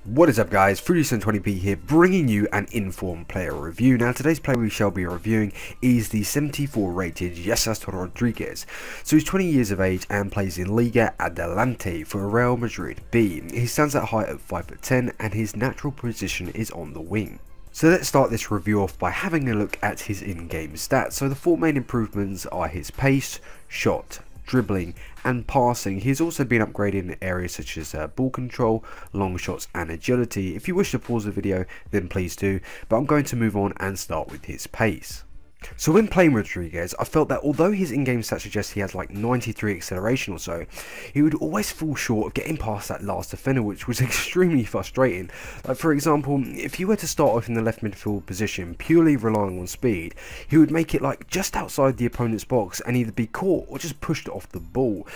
What is up guys, 20p here, bringing you an informed player review. Now today's player we shall be reviewing is the 74 rated Jese Rodriguez. So he's 20 years of age and plays in Liga Adelante for Real Madrid B. He stands at height of 5'10" and his natural position is on the wing. So let's start this review off by having a look at his in-game stats. So the four main improvements are his pace, shot, dribbling and passing. He's also been upgraded in areas such as ball control, long shots and agility. If you wish to pause the video then please do, but I'm going to move on and start with his pace. So when playing Rodriguez, I felt that although his in-game stats suggest he has like 93 acceleration or so, he would always fall short of getting past that last defender, which was extremely frustrating. Like for example, if you were to start off in the left midfield position purely relying on speed, he would make it like just outside the opponent's box and either be caught or just pushed off the ball.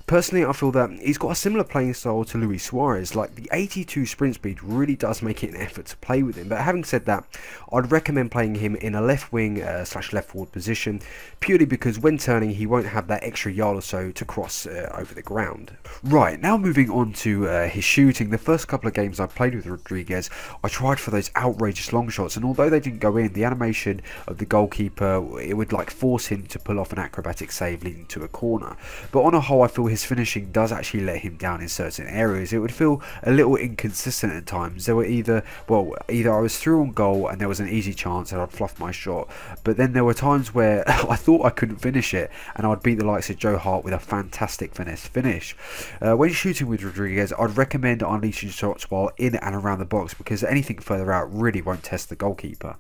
Personally, I feel that he's got a similar playing style to Luis Suarez. Like the 82 sprint speed really does make it an effort to play with him, but having said that, I'd recommend playing him in a left wing / left forward position, purely because when turning he won't have that extra yard or so to cross over the ground. Right, now moving on to his shooting. The first couple of games I played with Rodriguez, I tried for those outrageous long shots, and although they didn't go in, the animation of the goalkeeper, it would like force him to pull off an acrobatic save leading to a corner. But on a whole, I feel his finishing does actually let him down in certain areas. It would feel a little inconsistent at times. There were either I was through on goal and there was an easy chance and I'd fluff my shot, but then there were times where I thought I couldn't finish it and I'd beat the likes of Joe Hart with a fantastic finesse finish. When shooting with Rodriguez, I'd recommend unleashing shots while in and around the box, because anything further out really won't test the goalkeeper.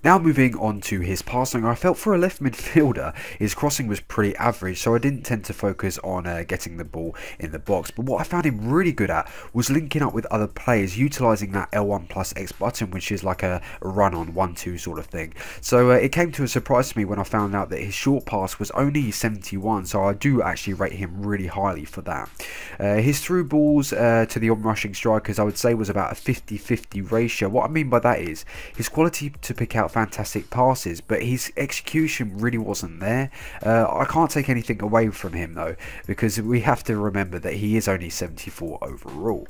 Now moving on to his passing, I felt for a left midfielder his crossing was pretty average, so I didn't tend to focus on getting the ball in the box. But what I found him really good at was linking up with other players, utilising that L1 plus X button, which is like a run on 1-2 sort of thing. So it came to a surprise to me when I found out that his short pass was only 71, so I do actually rate him really highly for that. His through balls to the on-rushing strikers I would say was about a 50-50 ratio. What I mean by that is his quality to pick out fantastic passes, but his execution really wasn't there. I can't take anything away from him though, because we have to remember that he is only 74 overall.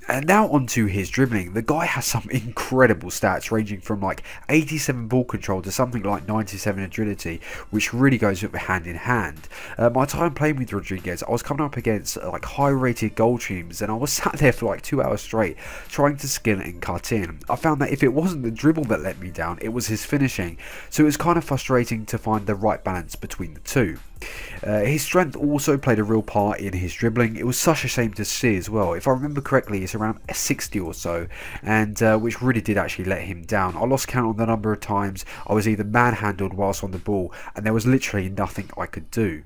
And now onto his dribbling. The guy has some incredible stats ranging from like 87 ball control to something like 97 agility, which really goes hand in hand. My time playing with Rodriguez, I was coming up against like high rated goal teams and I was sat there for like 2 hours straight trying to skill and cut in. I found that if it wasn't the dribble that let me down, it was his finishing, so it was kind of frustrating to find the right balance between the two. His strength also played a real part in his dribbling. It was such a shame to see as well. If I remember correctly, it's around 60 or so, and which really did actually let him down. I lost count on the number of times I was either manhandled whilst on the ball and there was literally nothing I could do.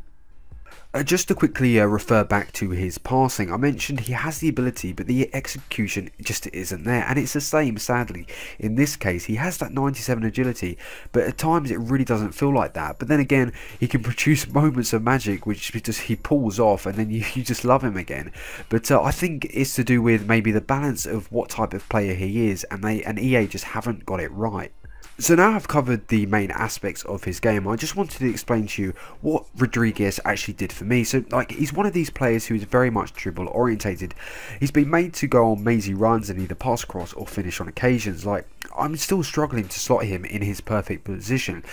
Just to quickly refer back to his passing, I mentioned he has the ability but the execution just isn't there, and it's the same sadly in this case. He has that 97 agility, but at times it really doesn't feel like that. But then again, he can produce moments of magic which just he pulls off and then you just love him again. But I think it's to do with maybe the balance of what type of player he is, and EA just haven't got it right. So now I've covered the main aspects of his game, I just wanted to explain to you what Rodriguez actually did for me. So like, he's one of these players who is very much dribble orientated. He's been made to go on mazy runs and either pass across or finish on occasions. Like, I'm still struggling to slot him in his perfect position,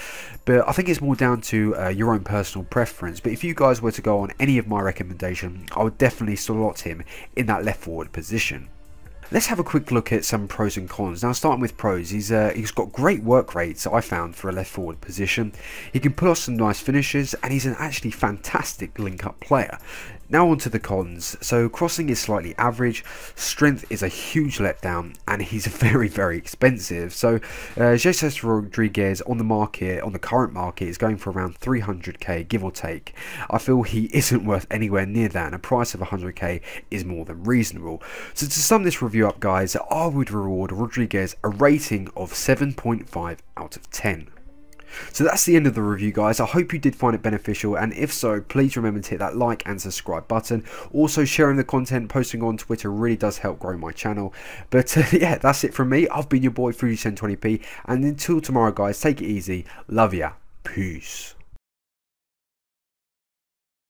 but I think it's more down to your own personal preference. But if you guys were to go on any of my recommendation, I would definitely slot him in that left forward position. Let's have a quick look at some pros and cons. Now starting with pros, he's got great work rates I found for a left forward position. He can pull off some nice finishes and he's an actually fantastic link up player. Now on to the cons. So crossing is slightly average, strength is a huge letdown, and he's very expensive. So Jese Rodriguez on the current market is going for around 300k give or take. I feel he isn't worth anywhere near that, and a price of 100k is more than reasonable. So to sum this review up guys, I would reward Rodriguez a rating of 7.5 out of 10. So that's the end of the review guys. I hope you did find it beneficial, and if so, please remember to hit that like and subscribe button. Also, sharing the content, posting on Twitter really does help grow my channel. But yeah, that's it from me. I've been your boy 20p, and until tomorrow guys, take it easy, love ya, peace.